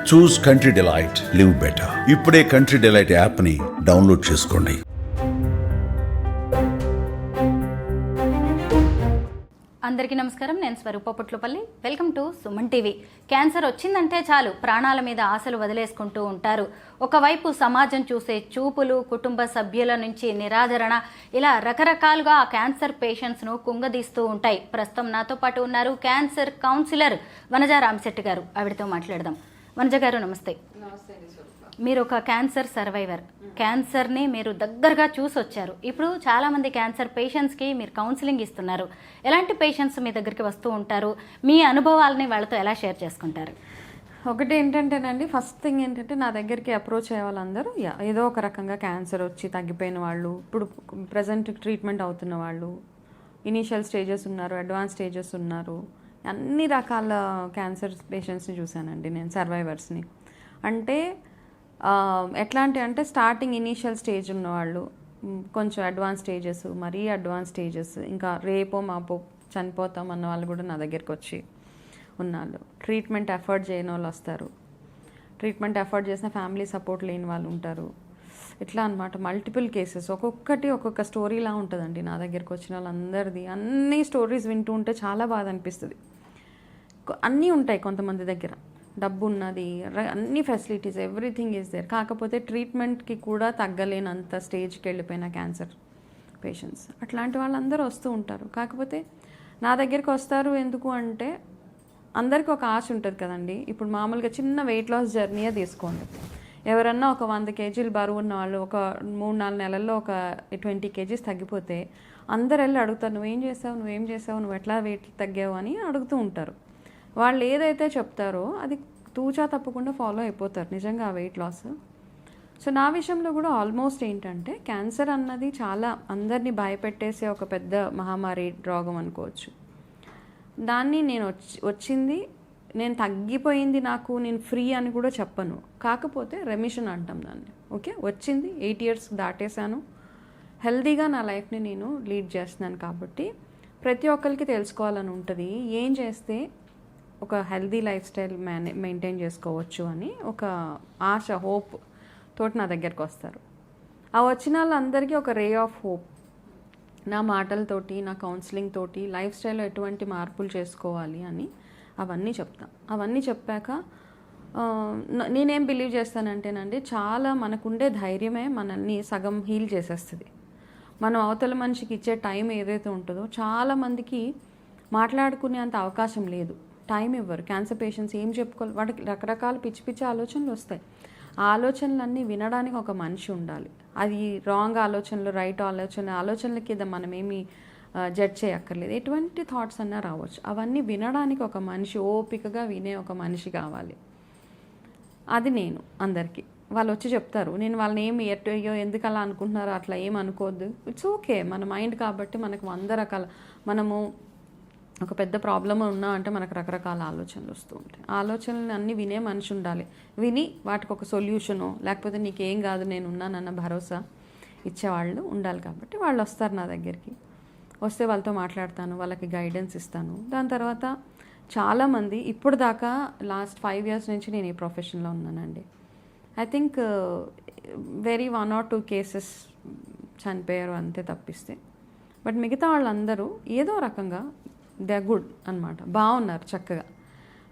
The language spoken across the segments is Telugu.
చూస్ కంట్రీ డిలైట్, లివ్ బెటర్. ఇప్పుడే కంట్రీ డిలైట్ యాప్ ని డౌన్లోడ్ చేసుకోండి. అందరికీ నమస్కారం. నేను Swaroopa Putlapalli. Welcome to Suman TV. Cancer వచ్చిందంటే చాలు ప్రాణాల మీద ఆశలు వదిలేసుకుంటూ ఉంటారు. ఒకవైపు సమాజం చూసే చూపులు, కుటుంబ సభ్యుల నుంచి నిరాదరణ, ఇలా రకరకాలుగా ఆ క్యాన్సర్ పేషెంట్స్ను కుంగదీస్తూ ఉంటాయి. ప్రస్తుతం నాతో పాటు ఉన్నారు క్యాన్సర్ కౌన్సిలర్ వనజ రామశెట్టి గారు. ఆవిడతో మాట్లాడదాం. వనజ గారు నమస్తే. మీరు ఒక క్యాన్సర్ సర్వైవర్. క్యాన్సర్ని మీరు దగ్గరగా చూసి వచ్చారు. ఇప్పుడు చాలామంది క్యాన్సర్ పేషెంట్స్కి మీరు కౌన్సిలింగ్ ఇస్తున్నారు. ఎలాంటి పేషెంట్స్ మీ దగ్గరికి వస్తూ ఉంటారు? మీ అనుభవాలని వాళ్ళతో ఎలా షేర్ చేసుకుంటారు? ఒకటి ఏంటంటేనండి, ఫస్ట్ థింగ్ ఏంటంటే నా దగ్గరికి అప్రోచ్ అయ్యే వాళ్ళందరూ ఏదో ఒక రకంగా క్యాన్సర్ వచ్చి తగ్గిపోయిన వాళ్ళు, ఇప్పుడు ప్రజెంట్ ట్రీట్మెంట్ అవుతున్న వాళ్ళు, ఇనీషియల్ స్టేజెస్ ఉన్నారు, అడ్వాన్స్ స్టేజెస్ ఉన్నారు. అన్ని రకాల క్యాన్సర్ పేషెంట్స్ని చూశానండి నేను, సర్వైవర్స్ని. అంటే ఎట్లాంటి అంటే స్టార్టింగ్ ఇనీషియల్ స్టేజ్ ఉన్నవాళ్ళు, కొంచెం అడ్వాన్స్ స్టేజెస్, మరీ అడ్వాన్స్ స్టేజెస్, ఇంకా రేపో మాపో చనిపోతాం అన్న వాళ్ళు కూడా నా దగ్గరికి వచ్చి ఉన్నారు. ట్రీట్మెంట్ ఎఫర్ట్ చేయని వాళ్ళు వస్తారు, ట్రీట్మెంట్ ఎఫర్ట్ చేసిన ఫ్యామిలీ సపోర్ట్ లేని వాళ్ళు ఉంటారు. ఇట్లా అనమాట మల్టిపుల్ కేసెస్, ఒక్కొక్కటి ఒక్కొక్క స్టోరీలా ఉంటుందండి. నా దగ్గరికి వచ్చిన వాళ్ళందరిది అన్ని స్టోరీస్ వింటూ ఉంటే చాలా బాధ అనిపిస్తుంది. అన్నీ ఉంటాయి కొంతమంది దగ్గర, డబ్బు ఉన్నది, అన్ని ఫెసిలిటీస్, ఎవ్రీథింగ్ ఈజ్ దేర్. కాకపోతే ట్రీట్మెంట్కి కూడా తగ్గలేనంత స్టేజ్కి వెళ్ళిపోయిన క్యాన్సర్ పేషెంట్స్, అట్లాంటి వాళ్ళందరూ వస్తూ ఉంటారు. కాకపోతే నా దగ్గరికి వస్తారు ఎందుకు అంటే, అందరికీ ఒక ఆశ ఉంటుంది కదండి. ఇప్పుడు మామూలుగా చిన్న వెయిట్ లాస్ జర్నీయే తీసుకోండి. ఎవరన్నా ఒక 100 కేజీలు బరువు ఉన్న వాళ్ళు ఒక 3-4 నెలల్లో ఒక 20 కేజీస్ తగ్గిపోతే అందరు వెళ్ళి అడుగుతారు, నువ్వేం చేసావు, నువ్వు ఎట్లా వెయిట్ తగ్గావు అని అడుగుతూ ఉంటారు. వాళ్ళు ఏదైతే చెప్తారో అది తూచా తప్పకుండా ఫాలో అయిపోతారు నిజంగా ఆ వెయిట్ లాస్. సో నా విషయంలో కూడా ఆల్మోస్ట్ ఏంటంటే, క్యాన్సర్ అన్నది చాలా అందరినీ భయపెట్టేసే ఒక పెద్ద మహమ్మారి రోగం అనుకోవచ్చు. దాన్ని నేను వచ్చింది, నేను తగ్గిపోయింది, నేను ఫ్రీ అని కూడా చెప్పను. కాకపోతే రెమిషన్ అంటాం దాన్ని. ఓకే, వచ్చింది, 8 years దాటేశాను, హెల్దీగా నా లైఫ్ని నేను లీడ్ చేస్తున్నాను. కాబట్టి ప్రతి ఒక్కరికి తెలుసుకోవాలని ఉంటుంది, ఏం చేస్తే ఒక హెల్దీ లైఫ్ స్టైల్ మెయింటైన్ చేసుకోవచ్చు అని ఒక ఆశ, హోప్ తోటి నా దగ్గరికి వస్తారు. ఆ వచ్చిన వాళ్ళందరికీ ఒక రే ఆఫ్ హోప్ నా మాటలతోటి, నా కౌన్సిలింగ్ తోటి లైఫ్ స్టైల్లో ఎటువంటి మార్పులు చేసుకోవాలి అని అవన్నీ చెప్తాను. అవన్నీ చెప్పాక నేనేం బిలీవ్ చేస్తానంటేనండి, చాలా మనకుండే ధైర్యమే మనల్ని సగం హీల్ చేసేస్తుంది. మనం అవతల మనిషికి ఇచ్చే టైం ఏదైతే ఉంటుందో, చాలామందికి మాట్లాడుకునే అంత అవకాశం లేదు, టైం ఇవ్వరు. క్యాన్సర్ పేషెంట్స్ ఏం చెప్పుకోవాలి, వాటికి రకరకాల పిచ్చి ఆలోచనలు వస్తాయి. ఆ ఆలోచనలన్నీ వినడానికి ఒక మనిషి ఉండాలి. అది రాంగ్ ఆలోచనలు, రైట్ ఆలోచనల కింద మనం ఏమి జడ్జ్ చేయక్కర్లేదు. ఎటువంటి థాట్స్ అన్నా రావచ్చు, అవన్నీ వినడానికి ఒక మనిషి, ఓపికగా వినే ఒక మనిషి కావాలి. అది నేను అందరికీ వాళ్ళు వచ్చి చెప్తారు, నేను వాళ్ళని ఏమి అయ్యో ఎందుకు అలా అనుకుంటున్నారో అట్లా ఏం అనుకోవద్దు, ఇట్స్ ఓకే, మన మైండ్ కాబట్టి మనకు 100 రకాల, మనము ఒక పెద్ద ప్రాబ్లం ఉన్నా అంటే మనకు రకరకాల ఆలోచనలు వస్తూ ఉంటాయి. ఆలోచనలు అన్నీ వినే మనిషి ఉండాలి. విని వాటికి ఒక సొల్యూషను, లేకపోతే నీకేం కాదు నేను ఉన్నానన్న భరోసా ఇచ్చేవాళ్ళు ఉండాలి. కాబట్టి వాళ్ళు వస్తారు నా దగ్గరికి, వస్తే వాళ్ళతో మాట్లాడతాను, వాళ్ళకి గైడెన్స్ ఇస్తాను. దాని తర్వాత చాలామంది ఇప్పుడు దాకా లాస్ట్ 5 years నుంచి నేను ఈ ప్రొఫెషన్లో ఉన్నానండి. I think very 1 or 2 cases చనిపోయారు అంతే తప్పిస్తే. బట్ మిగతా వాళ్ళందరూ ఏదో రకంగా దే ఆర్ గుడ్ అనమాట, బాగున్నారు చక్కగా.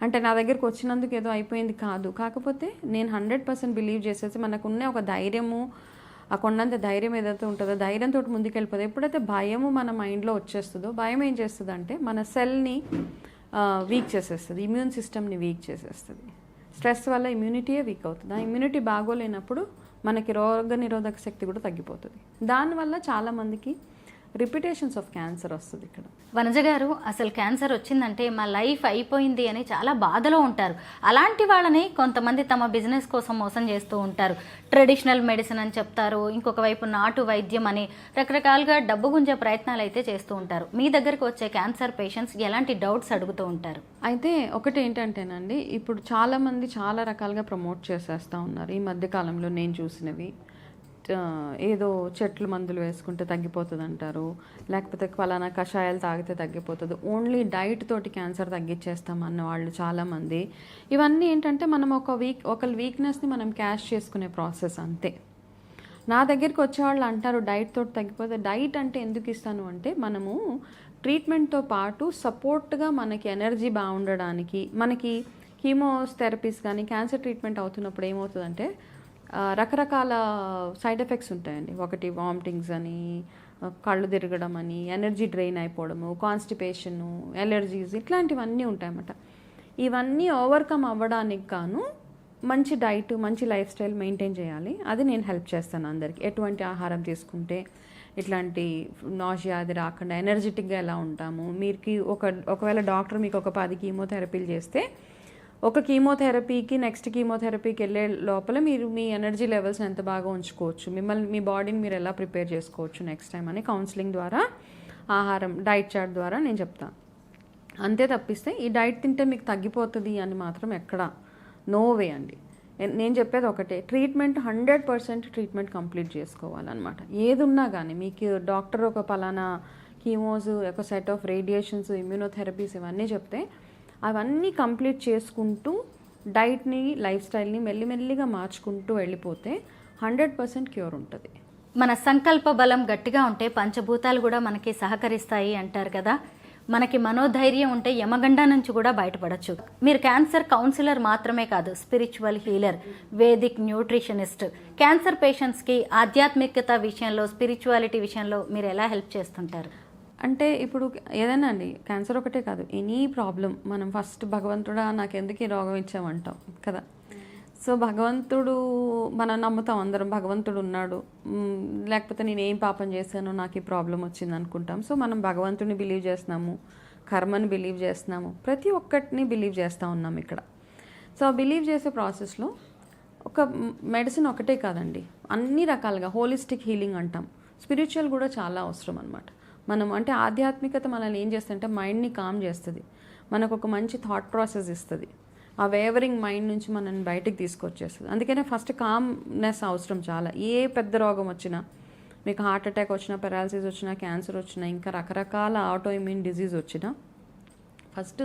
అంటే నా దగ్గరికి వచ్చినందుకు ఏదో అయిపోయింది కాదు. కాకపోతే నేను 100% బిలీవ్ చేసేసి మనకున్న ఒక ధైర్యము, ఆ కొండంత ధైర్యం ఏదైతే ఉంటుందో ధైర్యంతో ముందుకెళ్ళిపోతుంది. ఎప్పుడైతే భయము మన మైండ్లో వచ్చేస్తుందో, భయం ఏం చేస్తుంది అంటే మన సెల్ని వీక్ చేసేస్తుంది, ఇమ్యూన్ సిస్టమ్ని వీక్ చేసేస్తుంది. స్ట్రెస్ వల్ల ఇమ్యూనిటీయే వీక్ అవుతుంది. ఆ ఇమ్యూనిటీ బాగోలేనప్పుడు మనకి రోగ నిరోధక శక్తి కూడా తగ్గిపోతుంది. దానివల్ల చాలామందికి రిపిటేషన్స్ ఆఫ్ క్యాన్సర్ వస్తుంది. ఇక్కడ వనజ గారు, అసలు క్యాన్సర్ వచ్చిందంటే మా లైఫ్ అయిపోయింది అని చాలా బాధలో ఉంటారు. అలాంటి వాళ్ళని కొంతమంది తమ బిజినెస్ కోసం మోసం చేస్తూ ఉంటారు. ట్రెడిషనల్ మెడిసిన్ అని చెప్తారు, ఇంకొక వైపు నాటు వైద్యం అని రకరకాలుగా డబ్బు గుంజే ప్రయత్నాలు అయితే చేస్తూ ఉంటారు. మీ దగ్గరకు వచ్చే క్యాన్సర్ పేషెంట్స్ ఎలాంటి డౌట్స్ అడుగుతూ ఉంటారు? అయితే ఒకటి ఏంటంటేనండి, ఇప్పుడు చాలామంది చాలా రకాలుగా ప్రమోట్ చేసేస్తూ ఉన్నారు. ఈ మధ్యకాలంలో నేను చూసినవి ఏదో చెట్లు మందులు వేసుకుంటే తగ్గిపోతుంది అంటారు, లేకపోతే ఫలానా కషాయాలు తాగితే తగ్గిపోతుంది, ఓన్లీ డైట్ తోటి క్యాన్సర్ తగ్గించేస్తాం అన్న వాళ్ళు చాలామంది. ఇవన్నీ ఏంటంటే మనం ఒకరి వీక్నెస్ని మనం క్యాష్ చేసుకునే ప్రాసెస్ అంతే. నా దగ్గరికి వచ్చేవాళ్ళు అంటారు డైట్ తోటి తగ్గిపోతే. డైట్ అంటే ఎందుకు ఇస్తాను అంటే, మనము ట్రీట్మెంట్తో పాటు సపోర్ట్గా మనకి ఎనర్జీ బాగుండడానికి, మనకి కీమోథెరపీస్ కానీ క్యాన్సర్ ట్రీట్మెంట్ అవుతున్నప్పుడు ఏమవుతుందంటే రకరకాల సైడ్ ఎఫెక్ట్స్ ఉంటాయండి. ఒకటి వామిటింగ్స్ అని, కళ్ళు తిరగడం అని, ఎనర్జీ డ్రైన్ అయిపోవడము, కాన్స్టిపేషను, ఎలర్జీస్, ఇట్లాంటివన్నీ ఉంటాయన్నమాట. ఇవన్నీ ఓవర్కమ్ అవ్వడానికి గాను మంచి డైట్, మంచి లైఫ్ స్టైల్ మెయింటైన్ చేయాలి. అది నేను హెల్ప్ చేస్తాను అందరికీ. ఎటువంటి ఆహారం తీసుకుంటే ఇట్లాంటి నాజియా అది రాకుండా ఎనర్జెటిక్గా ఎలా ఉంటాము. మీకు ఒకవేళ డాక్టర్ మీకు ఒక 10 కీమోథెరపీలు చేస్తే, ఒక కీమోథెరపీకి నెక్స్ట్ కీమోథెరపీకి వెళ్ళే లోపల మీరు మీ ఎనర్జీ లెవెల్స్ని ఎంత బాగా ఉంచుకోవచ్చు, మీ బాడీని మీరు ఎలా ప్రిపేర్ చేసుకోవచ్చు నెక్స్ట్ టైం అని కౌన్సిలింగ్ ద్వారా, ఆహారం డైట్ చార్ట్ ద్వారా నేను చెప్తాను. అంతే తప్పిస్తే ఈ డైట్ తింటే మీకు తగ్గిపోతుంది అని మాత్రం ఎక్కడ నో వే అండి. నేను చెప్పేది ఒకటే, ట్రీట్మెంట్ 100% ట్రీట్మెంట్ కంప్లీట్ చేసుకోవాలన్నమాట. ఏది ఉన్నా కానీ మీకు డాక్టర్ ఒక పలానా కీమోస్, ఒక సెట్ ఆఫ్ రేడియేషన్స్, ఇమ్యూనోథెరపీస్ ఇవన్నీ చెప్తే అవన్నీ కంప్లీట్ చేసుకుంటూ డైట్ని, లైఫ్ స్టైల్ని మెల్లిమెల్లిగా మార్చుకుంటూ వెళ్ళిపోతే 100% క్యూర్ ఉంటుంది. మన సంకల్ప బలం గట్టిగా ఉంటే పంచభూతాలు కూడా మనకి సహకరిస్తాయి అంటారు కదా. మనకి మనోధైర్యం ఉంటే యమగండ నుంచి కూడా బయటపడచ్చు. మీరు క్యాన్సర్ కౌన్సిలర్ మాత్రమే కాదు, spiritual healer, Vedic nutritionist. Cancer పేషెంట్స్కి ఆధ్యాత్మికత విషయంలో, స్పిరిచువాలిటీ విషయంలో మీరు ఎలా హెల్ప్ చేస్తుంటారు? అంటే ఇప్పుడు ఏదైనా అండి, క్యాన్సర్ ఒకటే కాదు, ఎనీ ప్రాబ్లం మనం ఫస్ట్ భగవంతుడా నాకు ఎందుకు ఈ రోగం ఇచ్చామంటాం కదా. సో భగవంతుడు, మనం నమ్ముతాం అందరం భగవంతుడు ఉన్నాడు, లేకపోతే నేను ఏం పాపం చేశానో నాకు ఈ ప్రాబ్లం వచ్చింది అనుకుంటాం. సో మనం భగవంతుడిని బిలీవ్ చేస్తున్నాము, కర్మని బిలీవ్ చేస్తున్నాము, ప్రతి ఒక్కటిని బిలీవ్ చేస్తూ ఉన్నాం ఇక్కడ. సో బిలీవ్ చేసే ప్రాసెస్లో ఒక మెడిసిన్ ఒకటే కాదండి, అన్ని రకాలుగా హోలిస్టిక్ హీలింగ్ అంటాం. స్పిరిచువల్ కూడా చాలా అవసరం అనమాట. మనం అంటే ఆధ్యాత్మికత మనల్ని ఏం చేస్తుందంటే మైండ్ని కామ్ చేస్తుంది, మనకు ఒక మంచి థాట్ ప్రాసెస్ ఇస్తుంది, ఆ వేవరింగ్ మైండ్ నుంచి మనల్ని బయటకు తీసుకొచ్చేస్తుంది. అందుకనే ఫస్ట్ కామ్నెస్ అవసరం చాలా. ఏ పెద్ద రోగం వచ్చినా, మీకు హార్ట్ అటాక్ వచ్చినా, పెరాలసిస్ వచ్చినా, క్యాన్సర్ వచ్చినా, ఇంకా రకరకాల ఆటో ఇమ్యూన్ డిజీజ్ వచ్చినా ఫస్ట్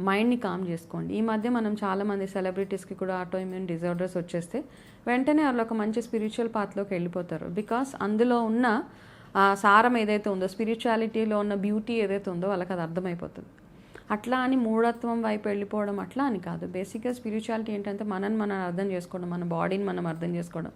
మైండ్ని కామ్ చేసుకోండి. ఈ మధ్య మనం చాలామంది సెలబ్రిటీస్కి కూడా ఆటో ఇమ్యూన్ డిజార్డర్స్ వచ్చేస్తే వెంటనే వాళ్ళు ఒక మంచి స్పిరిచువల్ పాత్లోకి వెళ్ళిపోతారు. బికాస్ అందులో ఉన్న ఆ సారం ఏదైతే ఉందో, స్పిరిచువాలిటీలో ఉన్న బ్యూటీ ఏదైతే ఉందో వాళ్ళకి అది అర్థమైపోతుంది. అట్లా అని మూఢత్వం వైపు వెళ్ళిపోవడం అట్లా అని కాదు. బేసిక్గా స్పిరిచువాలిటీ ఏంటంటే మనం అర్థం చేసుకోవడం, మన బాడీని మనం అర్థం చేసుకోవడం,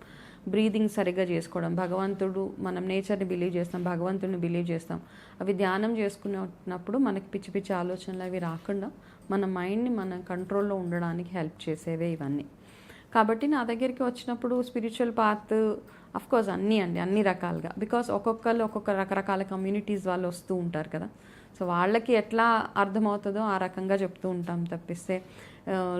బ్రీదింగ్ సరిగ్గా చేసుకోవడం, భగవంతుడు, మనం నేచర్ని బిలీవ్ చేస్తాం, భగవంతుడిని బిలీవ్ చేస్తాం. అవి ధ్యానం చేసుకున్నప్పుడు మనకి పిచ్చి పిచ్చి ఆలోచనలు అవి రాకుండా మన మైండ్ని మన కంట్రోల్లో ఉండడానికి హెల్ప్ చేసేవే ఇవన్నీ. కాబట్టి నా దగ్గరికి వచ్చినప్పుడు స్పిరిచువల్ పాత్ అఫ్కోర్స్ అన్ని రకాలుగా, బికాస్ ఒక్కొక్క రకరకాల కమ్యూనిటీస్ వాళ్ళు వస్తూ ఉంటారు కదా. సో వాళ్ళకి ఎట్లా అర్థమవుతుందో ఆ రకంగా చెప్తూ ఉంటాం తప్పిస్తే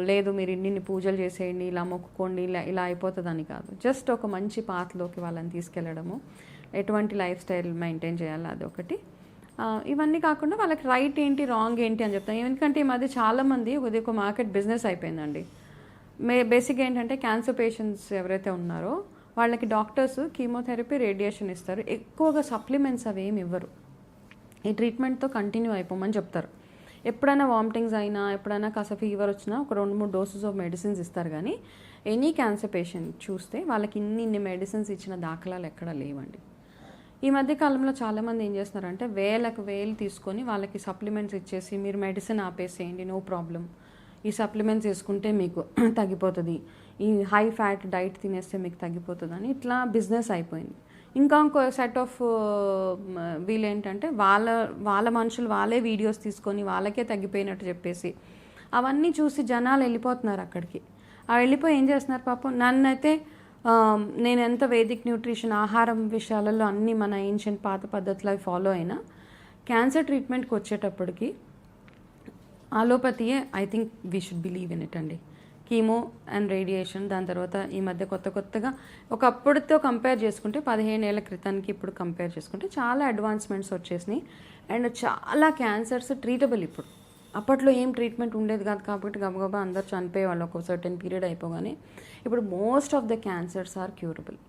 లేదు మీరు ఇన్ని పూజలు చేసేయండి, ఇలా మొక్కుకోండి, ఇలా అయిపోతుందని కాదు. జస్ట్ ఒక మంచి పాత్లోకి వాళ్ళని తీసుకెళ్ళడము, ఎటువంటి లైఫ్ స్టైల్ మెయింటైన్ చేయాలి అదొకటి. ఇవన్నీ కాకుండా వాళ్ళకి రైట్ ఏంటి, రాంగ్ ఏంటి అని చెప్తాం. ఎందుకంటే ఈ మధ్య చాలామంది ఒక మార్కెట్ బిజినెస్ అయిపోయిందండి. బేసిక్గా ఏంటంటే క్యాన్సర్ పేషెంట్స్ ఎవరైతే ఉన్నారో వాళ్ళకి డాక్టర్స్ కీమోథెరపీ, రేడియేషన్ ఇస్తారు. ఎక్కువగా సప్లిమెంట్స్ అవి ఏమి ఇవ్వరు. ఈ ట్రీట్మెంట్తో కంటిన్యూ అయిపోమని చెప్తారు. ఎప్పుడైనా వామిటింగ్స్ అయినా, ఎప్పుడైనా కాస్త ఫీవర్ వచ్చినా ఒక 2-3 డోసెస్ ఆఫ్ మెడిసిన్స్ ఇస్తారు. కానీ ఎనీ క్యాన్సర్ పేషెంట్ చూస్తే వాళ్ళకి ఇన్ని మెడిసిన్స్ ఇచ్చిన దాఖలాలు ఎక్కడా లేవండి. ఈ మధ్య కాలంలో చాలామంది ఏం చేస్తున్నారంటే వేలకు తీసుకొని వాళ్ళకి సప్లిమెంట్స్ ఇచ్చేసి మీరు మెడిసిన్ ఆపేసేయండి, నో ప్రాబ్లం, ఈ సప్లిమెంట్స్ వేసుకుంటే మీకు తగ్గిపోతుంది, ఈ హై ఫ్యాట్ డైట్ తినేస్తే మీకు తగ్గిపోతుంది అని ఇట్లా బిజినెస్ అయిపోయింది. ఇంకో సెట్ ఆఫ్ వీళ్ళు ఏంటంటే వాళ్ళ మనుషులు వాళ్ళే వీడియోస్ తీసుకొని వాళ్ళకే తగ్గిపోయినట్టు చెప్పేసి అవన్నీ చూసి జనాలు వెళ్ళిపోతున్నారు అక్కడికి. వెళ్ళిపోయి ఏం చేస్తున్నారు పాపం. నన్నైతే నేను ఎంత వేదిక్ న్యూట్రిషన్, ఆహారం విషయాలలో అన్నీ మన ఏన్షియంట్ పాత పద్ధతులు అవి ఫాలో అయినా క్యాన్సర్ ట్రీట్మెంట్కి వచ్చేటప్పటికి అలోపతియే I think we should believe in it అండి. కీమో అండ్ రేడియేషన్, దాని తర్వాత ఈ మధ్య కొత్తగా ఒకప్పుడుతో కంపేర్ చేసుకుంటే 15 ఏళ్ల క్రితానికి ఇప్పుడు కంపేర్ చేసుకుంటే చాలా అడ్వాన్స్మెంట్స్ వచ్చేసినాయి. అండ్ చాలా క్యాన్సర్స్ ట్రీటబుల్ ఇప్పుడు. అప్పట్లో ఏం ట్రీట్మెంట్ ఉండేది కాదు కాబట్టి గబగబా అందరు చనిపోయేవాళ్ళు ఒక సర్టెన్ పీరియడ్ అయిపోగానే. ఇప్పుడు most of the cancers are curable.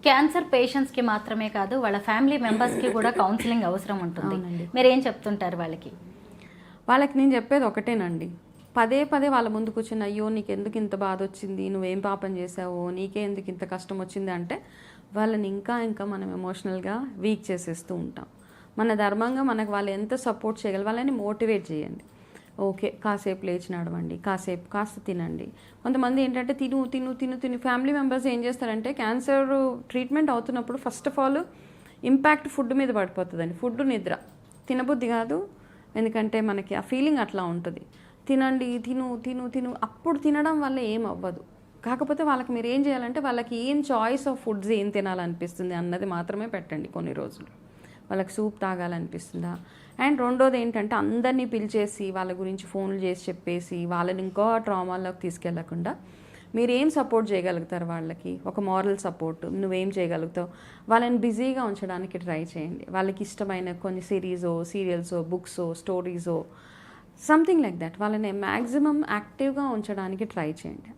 Cancer పేషెంట్స్కి మాత్రమే కాదు వాళ్ళ ఫ్యామిలీ మెంబర్స్కి కూడా కౌన్సిలింగ్ అవసరం ఉంటుంది. మీరు ఏం చెప్తుంటారు వాళ్ళకి? వాళ్ళకి నేను చెప్పేది ఒకటేనండి, పదే పదే వాళ్ళ ముందు కూర్చుని అయ్యో నీకు ఎందుకు ఇంత బాధ వచ్చింది, నువ్వేం పాపం చేసావో, నీకే ఎందుకు ఇంత కష్టం వచ్చింది అంటే వాళ్ళని ఇంకా ఇంకా మనం ఎమోషనల్గా వీక్ చేసేస్తూ ఉంటాం. మన ధర్మంగా మనకు వాళ్ళు ఎంత సపోర్ట్ చేయగలరు, వాళ్ళని మోటివేట్ చేయండి. ఓకే, కాసేపు లేచి నడవండి, కాస్త తినండి. కొంతమంది ఏంటంటే తిను తిను తిను తిను ఫ్యామిలీ మెంబర్స్ ఏం చేస్తారంటే క్యాన్సర్ ట్రీట్మెంట్ అవుతున్నప్పుడు first of all impact food మీద పడిపోతుందండి. ఫుడ్, నిద్ర, తినబుద్ధి కాదు. ఎందుకంటే మనకి ఆ ఫీలింగ్ అట్లా ఉంటుంది. తినండి, తిను తిను తిను, అప్పుడు తినడం వల్ల ఏం అవ్వదు. కాకపోతే వాళ్ళకి మీరు ఏం చేయాలంటే వాళ్ళకి ఏం చాయిస్ ఆఫ్ ఫుడ్స్ ఏం తినాలనిపిస్తుంది అన్నది మాత్రమే పెట్టండి కొన్ని రోజులు. వాళ్ళకి సూప్ తాగాలనిపిస్తుందా? అండ్ రెండోది ఏంటంటే అందరినీ పిలిచేసి వాళ్ళ గురించి ఫోన్లు చేసి చెప్పేసి వాళ్ళని ఇంకో ట్రామాల్లోకి తీసుకెళ్లకుండా మీరు ఏం సపోర్ట్ చేయగలుగుతారు వాళ్ళకి, ఒక మారల్ సపోర్ట్ నువ్వేం చేయగలుగుతావు, వాళ్ళని బిజీగా ఉంచడానికి ట్రై చేయండి. వాళ్ళకి ఇష్టమైన కొన్ని సిరీసో, సీరియల్సో, బుక్సో, స్టోరీసో, సంథింగ్ లైక్ దట్ వాళ్ళని మ్యాక్సిమం యాక్టివ్గా ఉంచడానికి ట్రై చేయండి.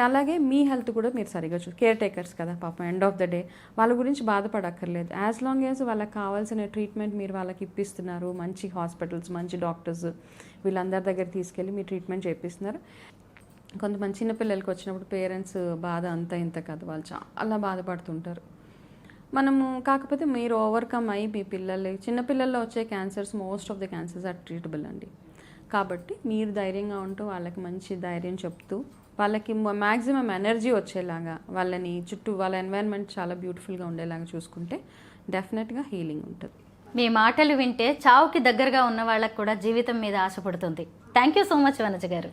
అలాగే మీ హెల్త్ కూడా మీరు సరిగా కేర్ టేకర్స్ కదా పాపం, ఎండ్ ఆఫ్ ద డే వాళ్ళ గురించి బాధపడక్కర్లేదు. యాజ్ లాంగ్ యాజ్ వాళ్ళకి కావాల్సిన ట్రీట్మెంట్ మీరు వాళ్ళకి ఇప్పిస్తున్నారు, మంచి హాస్పిటల్స్, మంచి డాక్టర్స్ వీళ్ళందరి దగ్గర తీసుకెళ్ళి మీ ట్రీట్మెంట్ చేపిస్తున్నారు. కొంతమంది చిన్నపిల్లలకి వచ్చినప్పుడు పేరెంట్స్ బాధ అంతా ఇంత కాదు, వాళ్ళు చాలా బాధపడుతుంటారు. కాకపోతే మీరు ఓవర్కమ్ అయ్యి మీ చిన్నపిల్లల్లో వచ్చే cancers, most of the cancers are treatable అండి. కాబట్టి మీరు ధైర్యంగా ఉంటూ వాళ్ళకి మంచి ధైర్యం చెప్తూ వాళ్ళకి మ్యాక్సిమం ఎనర్జీ వచ్చేలాగా వాళ్ళని చుట్టూ వాళ్ళ ఎన్వైరన్మెంట్ చాలా బ్యూటిఫుల్గా ఉండేలాగా చూసుకుంటే డెఫినెట్గా హీలింగ్ ఉంటుంది. మీ మాటలు వింటే చావుకి దగ్గరగా ఉన్న వాళ్ళకి కూడా జీవితం మీద ఆశ పడుతుంది. Thank you so much Vanaja గారు.